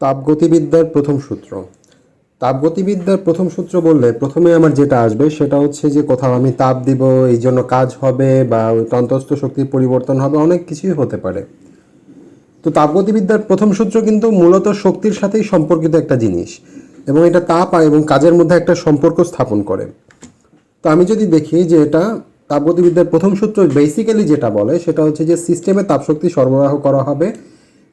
তাপগতিবিদ্যার প্রথম সূত্র। তাপগতিবিদ্যার প্রথম সূত্র বললে প্রথমে আমার যেটা আসবে সেটা হচ্ছে যে কোথাও আমি তাপ দিব, এই জন্য কাজ হবে বা ওই তন্ত্রস্থ শক্তির পরিবর্তন হবে, অনেক কিছুই হতে পারে। তো তাপগতিবিদ্যার প্রথম সূত্র কিন্তু মূলত শক্তির সাথেই সম্পর্কিত একটা জিনিস, এবং এটা তাপ এবং কাজের মধ্যে একটা সম্পর্ক স্থাপন করে। তো আমি যদি দেখি যে এটা তাপগতিবিদ্যার প্রথম সূত্র বেসিক্যালি যেটা বলে সেটা হচ্ছে যে সিস্টেমে তাপশক্তি সরবরাহ করা হবে,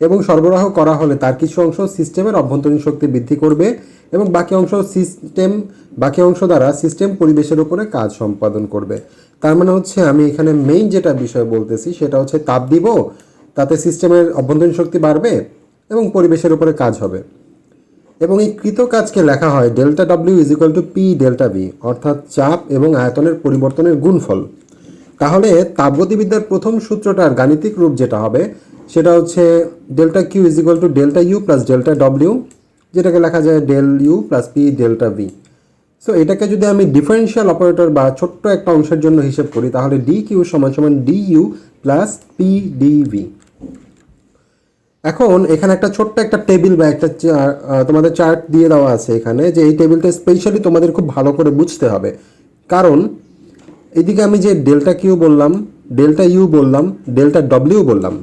এবং সরবরাহ করা হলে তার কিছু অংশ সিস্টেমের অভ্যন্তরীণ শক্তি বৃদ্ধি করবে, এবং বাকি অংশ দ্বারা সিস্টেম পরিবেশের উপরে কাজ সম্পাদন করবে। তার মানে হচ্ছে আমি এখানে মেইন যেটা বিষয় বলতেছি সেটা হচ্ছে তাপ দিব, তাতে সিস্টেমের অভ্যন্তরীণ শক্তি বাড়বে এবং পরিবেশের উপরে কাজ হবে। এবং এই কৃত কাজকে লেখা হয় delta W is equal two P delta V, অর্থাৎ চাপ এবং আয়তনের পরিবর্তনের গুণফল। তাহলে তাপগতিবিদ্যার প্রথম সূত্রটার গাণিতিক রূপ যেটা হবে সেটা হচ্ছে delta Q is equal to delta U plus delta W, যেটাকে লেখা যায় del U plus P delta V. So এটাকে যদি আমি ডিফারেন্সিয়াল অপারেটর বা ছোট্ট একটা অংশের জন্য হিসেব করি তাহলে ডি কিউ সমান সমান D U plus P D V. এখন এখানে একটা ছোট্ট একটা টেবিল বা একটা তোমাদের চার্ট দিয়ে দেওয়া আছে এখানে, যে এই টেবিলটা স্পেশালি তোমাদের খুব ভালো করে বুঝতে হবে। কারণ এদিকে আমি যে ডেল্টা কিউ বললাম, ডেল্টা ইউ বললাম, ডেল্টা ডব্লিউ বললাম,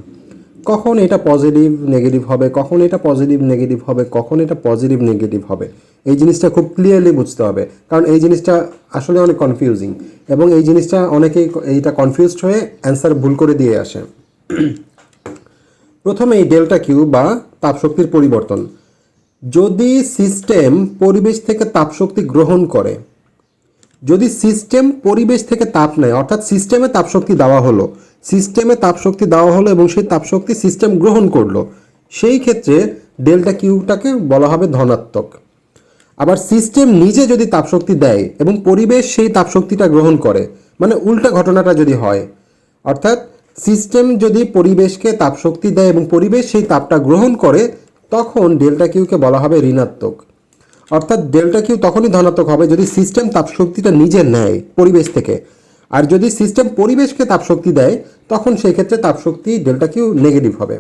কখন এটা পজিটিভ নেগেটিভ হবে, কখন এটা পজিটিভ নেগেটিভ হবে, কখন এটা পজিটিভ নেগেটিভ হবে, এই জিনিসটা খুব ক্লিয়ারলি বুঝতে হবে। কারণ এই জিনিসটা আসলে অনেক কনফিউজিং, এবং এই জিনিসটা অনেকেই এইটা কনফিউজড হয়ে অ্যান্সার ভুল করে দিয়ে আসে। প্রথমে এই ডেল্টা কিউ বা তাপশক্তির পরিবর্তন। যদি সিস্টেম পরিবেশ থেকে তাপশক্তি গ্রহণ করে, যদি সিস্টেম পরিবেশ থেকে তাপ নেয়, অর্থাৎ সিস্টেমে তাপশক্তি দেওয়া হলো, এবং সেই তাপশক্তি সিস্টেম গ্রহণ করলো, সেই ক্ষেত্রে ডেল্টা কিউটাকে বলা হবে ধনাত্মক। আবার সিস্টেম নিজে যদি তাপশক্তি দেয় এবং পরিবেশ সেই তাপশক্তিটা গ্রহণ করে, মানে উল্টা ঘটনাটা যদি হয়, অর্থাৎ সিস্টেম যদি পরিবেশকে তাপশক্তি দেয় এবং পরিবেশ সেই তাপটা গ্রহণ করে, তখন ডেল্টা কিউকে বলা হবে ঋণাত্মক। অর্থাৎ ডেল্টা কিউ তখনই ধনাত্মক হবে যদি সিস্টেম তাপশক্তিটা নিজে নেয় পরিবেশ থেকে, আর যদি সিস্টেম পরিবেশকে তাপশক্তি দেয় তখন সেই ক্ষেত্রে তাপশক্তি ডেল্টা কিউ নেগেটিভ হবে।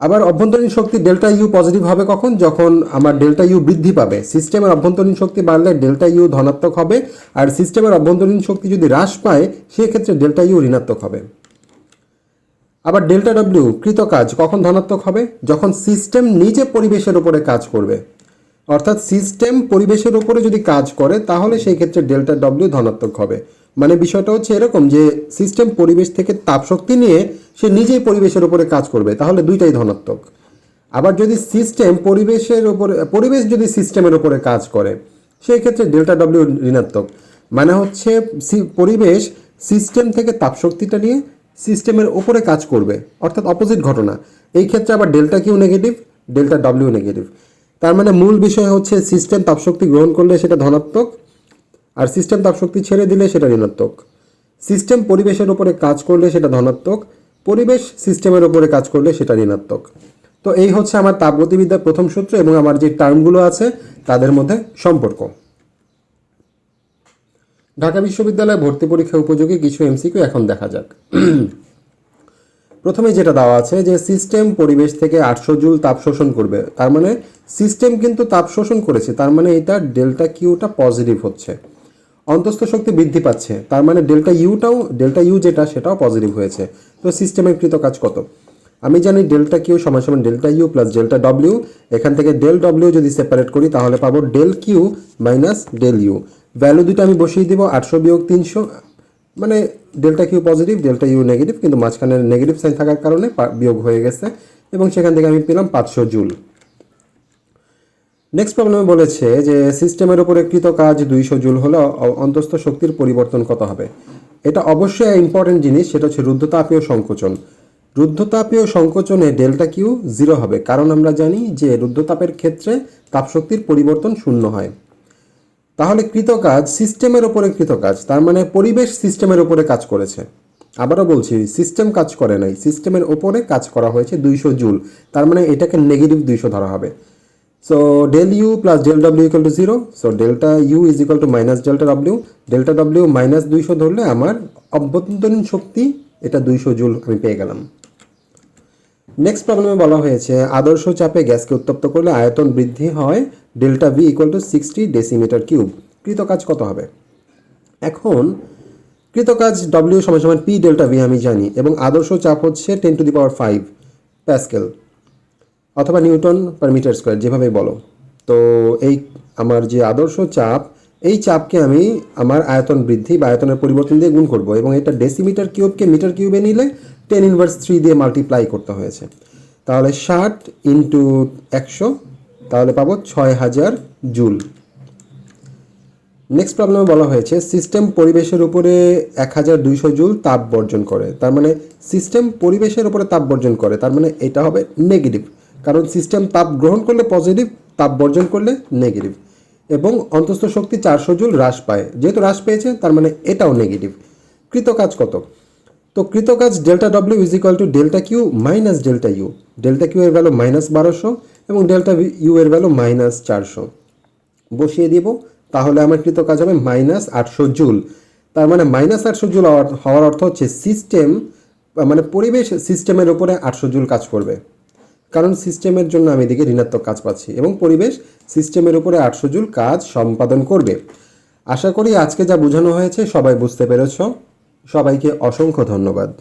আবার অভ্যন্তরীণ শক্তি ডেল্টা ইউ পজিটিভ হবে কখন, যখন আমার ডেল্টা ইউ বৃদ্ধি পাবে। সিস্টেমের অভ্যন্তরীণ শক্তি বাড়লে ডেল্টা ইউ ধনাত্মক হবে, আর সিস্টেমের অভ্যন্তরীণ শক্তি যদি হ্রাস পায় সেক্ষেত্রে ডেল্টা ইউ ঋণাত্মক হবে। আবার ডেল্টা ডব্লিউ কৃত কাজ কখন ধনাত্মক হবে, যখন সিস্টেম নিজে পরিবেশের উপরে কাজ করবে। অর্থাৎ সিস্টেম পরিবেশের উপরে যদি কাজ করে তাহলে সেই ক্ষেত্রে ডেল্টা ডব্লিউ ধনাত্মক হবে। মানে বিষয়টা হচ্ছে এরকম যে সিস্টেম পরিবেশ থেকে তাপশক্তি নিয়ে সে নিজেই পরিবেশের উপরে কাজ করবে, তাহলে দুইটাই ধনাত্মক। আবার যদি পরিবেশ যদি সিস্টেমের উপরে কাজ করে সেই ক্ষেত্রে ডেল্টা ডব্লিউ ঋণাত্মক। মানে হচ্ছে পরিবেশ সিস্টেম থেকে তাপশক্তিটা নিয়ে সিস্টেমের ওপরে কাজ করবে, অর্থাৎ অপোজিট ঘটনা। এই ক্ষেত্রে আবার delta Q negative, delta W negative. তার মানে মূল বিষয় হচ্ছে সিস্টেম তাপশক্তি গ্রহণ করলে সেটা ধনাত্মক, আর সিস্টেম তাপশক্তি ছেড়ে দিলে সেটা ঋণাত্মক। সিস্টেম পরিবেশের উপরে কাজ করলে সেটা ধনাত্মক, পরিবেশ সিস্টেমের উপরে কাজ করলে সেটা ঋণাত্মক। তো এই হচ্ছে আমার তাপগতিবিদ্যার প্রথম সূত্র এবং আমার যে টার্মগুলো আছে তাদের মধ্যে সম্পর্ক। ঢাকা বিশ্ববিদ্যালয়ে ভর্তি পরীক্ষা উপযোগী কিছু এমসিকিউ এখন দেখা যাক। প্রথমে যেটা দেওয়া আছে যে সিস্টেম পরিবেশ থেকে 800 জুল তাপ শোষণ করবে, তার মানে সিস্টেম কিন্তু তাপ শোষণ করেছে, তার মানে এটা ডেল্টা কিউটা পজিটিভ হচ্ছে। অন্তস্থ শক্তি বৃদ্ধি পাচ্ছে, তার মানে ডেল্টা ইউ যেটা সেটাও পজিটিভ হয়েছে। তো সিস্টেমের কৃত কাজ কত? আমি জানি ডেল্টা কিউ সমান সমান delta U plus delta W. এখান থেকে ডেল ডব্লিউ যদি সেপারেট করি তাহলে পাবো del Q minus del U. Value দুটো আমি বসিয়ে দিব, 800 বিয়োগ 300, মানে delta Q positive delta U negative, কিন্তু মাঝখানে নেগেটিভ সাইন থাকার কারণে বিয়োগ হয়ে গেছে, এবং সেখান থেকে আমি পেলাম 500 জুল। নেক্সট প্রবলেমে বলেছে যে সিস্টেমের উপরে কৃত কাজ 200 জুল হলে অন্তস্থ শক্তির পরিবর্তন কত হবে। এটা অবশ্যই ইম্পর্টেন্ট জিনিস, সেটা হচ্ছে রুদ্ধতাপীয় সংকোচন। রুদ্ধতাপীয় সংকোচনে ডেল্টা কিউ 0 হবে, কারণ আমরা জানি যে রুদ্ধতাপের ক্ষেত্রে তাপশক্তির পরিবর্তন শূন্য হয়। তাহলে কৃত কাজ সিস্টেমের উপরে কৃত কাজ, তার মানে পরিবেশ সিস্টেমের উপরে কাজ করেছে। আবারও বলছি, সিস্টেম কাজ করে নাই, সিস্টেমের উপরে কাজ করা হয়েছে 200 জুল, তার মানে এটাকে নেগেটিভ 200 ধরা হবে। So del U plus del W equal to 0, so delta U is equal to minus delta W minus 200 ধরলে আমার অভ্যন্তরীণ শক্তি এটা 200 জুল আমি পেয়ে গেলাম। নেক্সট প্রবলেমে বলা হয়েছে আদর্শ চাপে গ্যাসকে উত্তপ্ত করলে আয়তন বৃদ্ধি হয় delta V equal to 60 decimetre cube. কৃতকাজ কত হবে? এখন কৃতকাজ ডব্লিউ সমান সমান পি ডেল্টা ভি আমি জানি, এবং আদর্শ চাপ হচ্ছে 10⁵ প্যাসকেল অথবা নিউটন পার মিটার স্কোয়ার, যেভাবেই বলো। তো এই আমার যে আদর্শ চাপ, এই চাপকে আমি আমার আয়তন বৃদ্ধি বা আয়তনের পরিবর্তন দিয়ে গুণ করব, এবং এটা ডেসিমিটার কিউবকে মিটার কিউবে নিলে 10⁻³ দিয়ে মাল্টিপ্লাই করতে হয়েছে। তাহলে 60 ইন্টু 100, তাহলে পাবো 6000 জুল। নেক্সট প্রবলেমে বলা হয়েছে সিস্টেম পরিবেশের উপরে 1200 জুল তাপ বর্জন করে। তার মানে সিস্টেম পরিবেশের উপরে তাপ বর্জন করে, তার মানে এটা হবে নেগেটিভ, কারণ সিস্টেম তাপ গ্রহণ করলে পজিটিভ, তাপ বর্জন করলে নেগেটিভ। এবং অন্তঃস্থ শক্তি 400 জুল হ্রাস পায়, যেহেতু হ্রাস পেয়েছে তার মানে এটাও নেগেটিভ। কৃতকাজ কত? তো কৃতকাজ delta W is equal to delta Q minus delta U. Delta Q এর ভ্যালু -1200 এবং ডেল্টা ইউ এর ভ্যালু -400 বসিয়ে দিব, তাহলে আমার কৃতকাজ হবে -800 জুল। তার মানে -800 জুল হওয়ার অর্থ হচ্ছে সিস্টেম মানে পরিবেশ সিস্টেমের উপরে 800 জুল কাজ করবে, কারণ সিস্টেমের জন্য আমি এদিকে ঋণাত্মক কাজ পাচ্ছি, এবং পরিবেশ সিস্টেমের উপরে 800 জুল কাজ সম্পাদন করবে। আশা করি আজকে যা বোঝানো হয়েছে সবাই বুঝতে পেরেছ। সবাইকে অসংখ্য ধন্যবাদ।